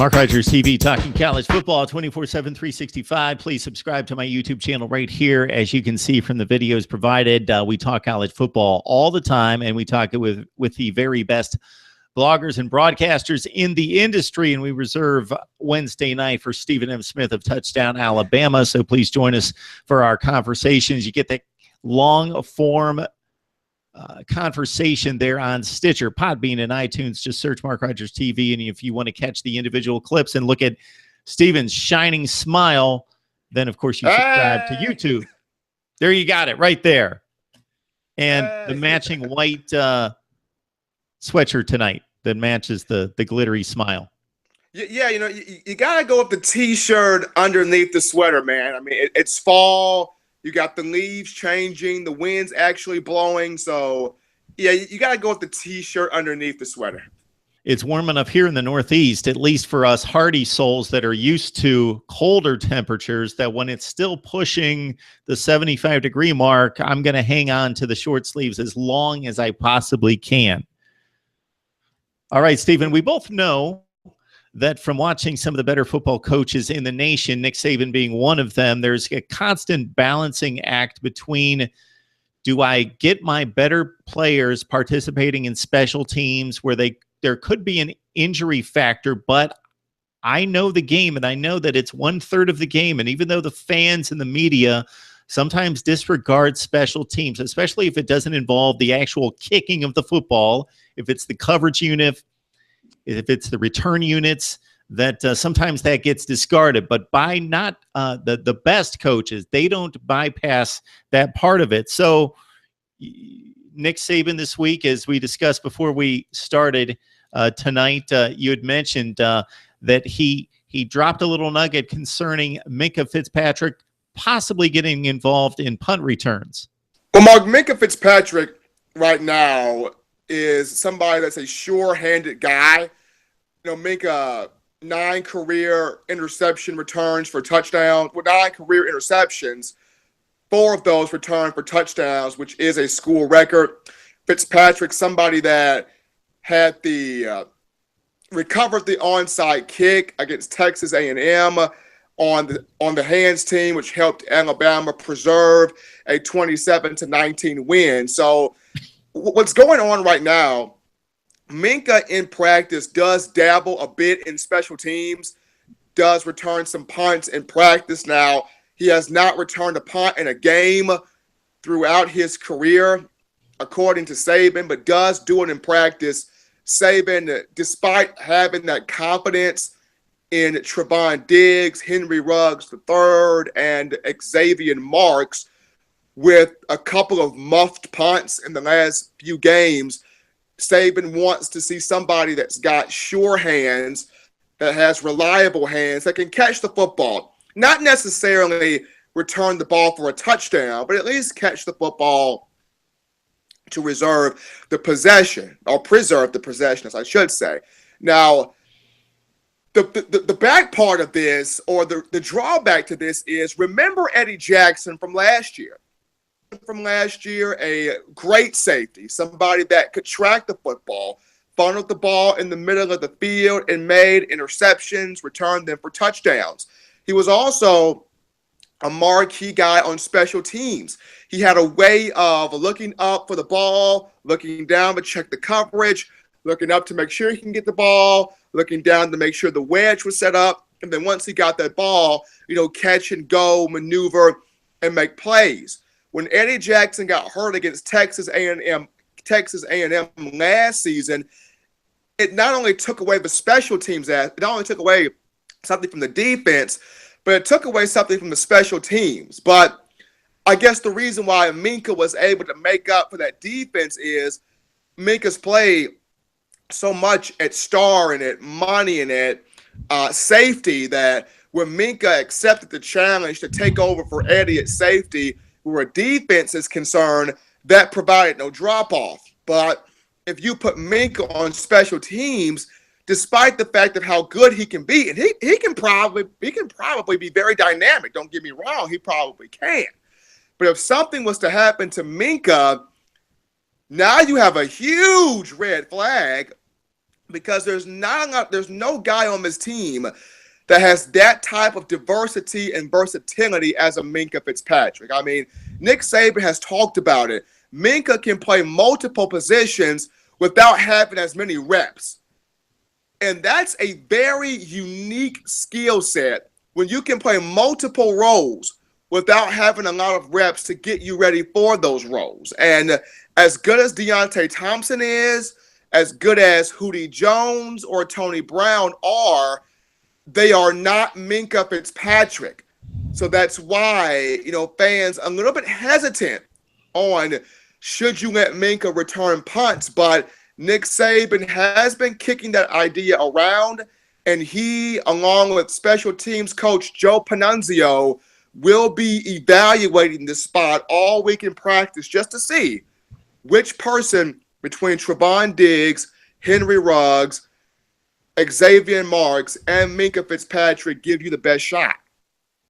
Mark Rogers TV, talking college football 24/7, 365. Please subscribe to my YouTube channel right here. As you can see from the videos provided, we talk college football all the time, and we talk it with the very best bloggers and broadcasters in the industry. And we reserve Wednesday night for Stephen M. Smith of Touchdown Alabama. So please join us for our conversations. You get that long form conversation there on Stitcher, Podbean, and iTunes. Just search Mark Rogers TV, and if you want to catch the individual clips and look at Steven's shining smile, then of course you subscribe to YouTube. There, you got it right there. And the matching white sweatshirt tonight that matches the glittery smile. Yeah, you know, you got to go with the T-shirt underneath the sweater, man. I mean, it's fall. You got the leaves changing, the wind's actually blowing. So, yeah, you got to go with the T-shirt underneath the sweater. It's warm enough here in the Northeast, at least for us hardy souls that are used to colder temperatures, that when it's still pushing the 75-degree mark, I'm going to hang on to the short sleeves as long as I possibly can. All right, Stephen, we both know that from watching some of the better football coaches in the nation, Nick Saban being one of them, there's a constant balancing act between, do I get my better players participating in special teams where there could be an injury factor, but I know the game and I know that it's 1/3 of the game. And even though the fans and the media sometimes disregard special teams, especially if it doesn't involve the actual kicking of the football, if it's the coverage unit, if it's the return units, that sometimes that gets discarded. But by not the best coaches, they don't bypass that part of it. So Nick Saban this week, as we discussed before we started tonight, you had mentioned that he dropped a little nugget concerning Minkah Fitzpatrick possibly getting involved in punt returns. Well, Mark, Minkah Fitzpatrick right now is somebody that's a sure-handed guy. You know, Minkah, 9 career interception returns for touchdowns. With 9 career interceptions, 4 of those returned for touchdowns, which is a school record. Fitzpatrick, somebody that had recovered the onside kick against Texas A&M on the hands team, which helped Alabama preserve a 27-19 win. So what's going on right now, Minkah in practice does dabble a bit in special teams, does return some punts in practice. Now, he has not returned a punt in a game throughout his career, according to Saban, but does do it in practice. Saban, despite having that confidence in Trevon Diggs, Henry Ruggs III, and Xavier Marks, with a couple of muffed punts in the last few games, Saban wants to see somebody that's got sure hands, that has reliable hands, that can catch the football. Not necessarily return the ball for a touchdown, but at least catch the football to reserve the possession, or preserve the possession, as I should say. Now, the back part of this, or the drawback to this, is remember Eddie Jackson from last year. A great safety, somebody that could track the football, funneled the ball in the middle of the field, and made interceptions, returned them for touchdowns. He was also a marquee guy on special teams. He had a way of looking up for the ball, looking down to check the coverage, looking up to make sure he can get the ball, looking down to make sure the wedge was set up, and then once he got that ball, catch and go, maneuver, and make plays. When Eddie Jackson got hurt against Texas A&M last season, it not only took away the special teams, it not only took away something from the defense, but it took away something from the special teams. But I guess the reason why Minkah was able to make up for that defense is Minkah's played so much at star and at money and at safety, that when Minkah accepted the challenge to take over for Eddie at safety, where a defense is concerned, that provided no drop-off. But if you put Minkah on special teams, despite the fact of how good he can be, and he can probably be very dynamic, don't get me wrong, he probably can. But if something was to happen to Minkah, now you have a huge red flag because there's no guy on this team that has that type of diversity and versatility as a Minkah Fitzpatrick. I mean, Nick Saban has talked about it. Minkah can play multiple positions without having as many reps. And that's a very unique skill set when you can play multiple roles without having a lot of reps to get you ready for those roles. And as good as Deontay Thompson is, as good as Hootie Jones or Tony Brown are, they are not Minkah Fitzpatrick. So that's why, fans a little bit hesitant on should you let Minkah return punts. But Nick Saban has been kicking that idea around, and he, along with special teams coach Joe Panunzio, will be evaluating this spot all week in practice just to see which person between Trevon Diggs, Henry Ruggs, Xavier Marks, and Minkah Fitzpatrick give you the best shot.